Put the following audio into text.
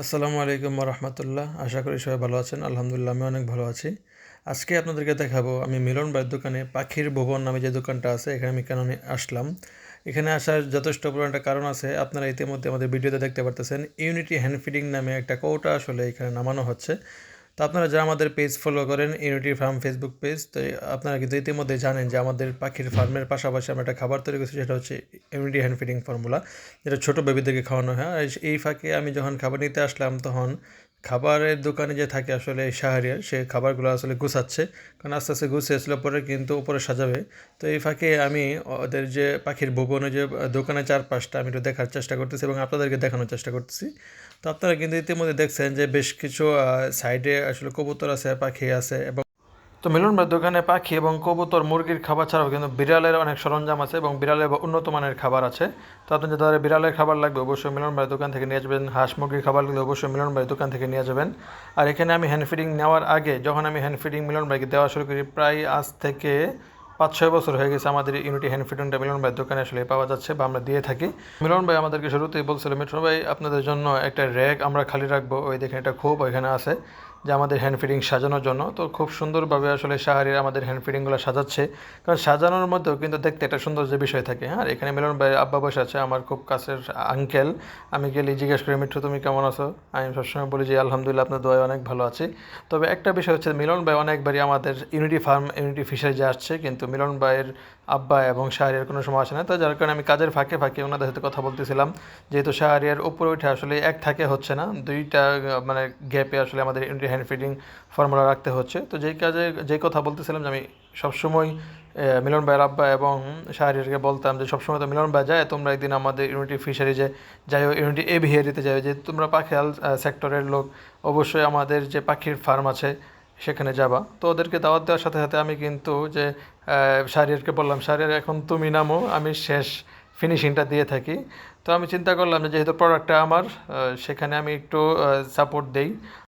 আসসালামু আলাইকুম রহমতুল্লাহ। আশা করি সবাই ভালো আছেন। আলহামদুলিল্লাহ আমি অনেক ভালো আছি। আজকে আপনাদেরকে দেখাবো আমি মিলন ভাইয়ের দোকানে পাখির ভুবন নামে যে দোকানটা আছে এখানে আমি কেন আসলাম। এখানে আসার যথেষ্ট বড় একটা কারণ আছে, আপনারা ইতিমধ্যে আমাদের ভিডিওতে দেখতে পারতেছেন। ইউনিটি হ্যান্ড ফিডিং নামে একটা কৌটা আসলে এখানে নামানো হচ্ছে। তো আপনারা যারা আমাদের পেজ ফলো করেন, ইউনিটি ফার্ম ফেসবুক পেজ, তো আপনারা কিন্তু ইতিমধ্যে জানেন যে আমাদের পাখির ফার্মের পাশাপাশি আমরা একটা খাবার তৈরি করছি, সেটা হচ্ছে ইউনিটি হ্যান্ড ফিডিং ফর্মুলা, যেটা ছোটো বেবিদেরকে খাওয়ানো হয়। আর এই ফাঁকে আমি যখন খাবার নিতে আসলাম তখন খাবারের দোকানে যে থাকে আসলে শাহরিয়ার, সে খাবারগুলো আসলে গুছাচ্ছে, কারণ আস্তে আস্তে গুছিয়েছিল, পরে কিন্তু উপরে সাজাবে। তো এই ফাঁকে আমি ওদের যে পাখির ভুবনে যে দোকানের চারপাশটা আমি একটু দেখার চেষ্টা করতেছি এবং আপনাদেরকে দেখানোর চেষ্টা করতেছি। তো আপনারা কিন্তু ইতিমধ্যে দেখছেন যে বেশ কিছু সাইডে আসলে কবুতর আছে, পাখি আছে। এবং তো মিলন ভাইয়ের দোকানে পাখি এবং কবুতর মুরগির খাবার ছাড়াও কিন্তু বিড়ালের অনেক সরঞ্জাম আছে এবং বিড়ালের উন্নত মানের খাবার আছে। তো আপনি যদি তাদের বিড়ালের খাবার লাগবে অবশ্যই মিলন ভাইয়ের দোকান থেকে নিয়ে যাবেন। হাঁস মুরগির খাবার লাগবে অবশ্যই মিলন ভাইয়ের দোকান থেকে নিয়ে যাবেন। আর এখানে আমি হ্যান্ড ফিডিং নেওয়ার আগে, যখন আমি হ্যান্ড ফিডিং মিলন ভাইকে দেওয়া শুরু করি, প্রায় আজ থেকে 5-6 বছর হয়ে গেছে আমাদের ইউনিটি হ্যান্ড ফিডিংটা মিলন ভাইয়ের দোকানে আসলে পাওয়া যাচ্ছে বা আমরা দিয়ে থাকি। মিলন ভাই আমাদেরকে শুরুতেই বলছিল, মিঠুন ভাই আপনাদের জন্য একটা র্যাক আমরা খালি রাখবো, ওই দেখেন একটা খোপ ওইখানে আছে যে আমাদের হ্যান্ড ফিডিং সাজানোর জন্য। তো খুব সুন্দরভাবে আসলে শাহরিয়ার আমাদের হ্যান্ড ফিডিংগুলো সাজাচ্ছে, কারণ সাজানোর মধ্যেও কিন্তু দেখতে একটা সুন্দর যে বিষয় থাকে। হ্যাঁ, এখানে মিলন ভাই আব্বা বসে আছে, আমার খুব কাছের আঙ্কেল। আমি গেলে জিজ্ঞেস করি, মিঠু তুমি কেমন আছো? আমি সবসময় বলি যে আলহামদুলিল্লাহ, আপনার দোয়ায় অনেক ভালো আছি। তবে একটা বিষয় হচ্ছে, মিলন ভাই অনেকবারই আমাদের ইউনিটি ফার্ম ইউনিটি ফিশারিজে আসছে, কিন্তু মিলন ভাইয়ের আব্বা এবং শাহরিয়ার কোনো সময় আসে না। তো যার কারণে আমি কাজের ফাঁকে ফাঁকে ওনাদের সাথে কথা বলতেছিলাম, যেহেতু শাহরিয়ার উপরে উঠে আসলে এক থাকে হচ্ছে না, দুইটা মানে গ্যাপে আসলে আমাদের ইউনিটি হ্যান্ড ফিডিং ফর্মুলা রাখতে হচ্ছে। তো যেই কথা বলতেছিলাম যে আমি সবসময় মিলন ভাইয়ের আব্বা এবং শাহরিয়ারকে বলতাম যে সবসময় তো মিলন ভাই যায়, তোমরা একদিন আমাদের ইউনিটি ফিশারিজে যাইও, ইউনিটি এভিয়ারিতে যাও, যে তোমরা পাখিয়াল সেক্টরের লোক, অবশ্যই আমাদের যে পাখির ফার্ম আছে সেখানে যাবা। তো ওদেরকে দাওয়াত দেওয়ার সাথে সাথে আমি কিন্তু যে শাহরিয়ারকে বললাম, শাহরিয়ার এখন তুমি নামো, আমি শেষ ফিনিশিংটা দিয়ে থাকি। তো আমি চিন্তা করলাম যে যেহেতু প্রোডাক্টটা আমার, সেখানে আমি একটু সাপোর্ট দেই।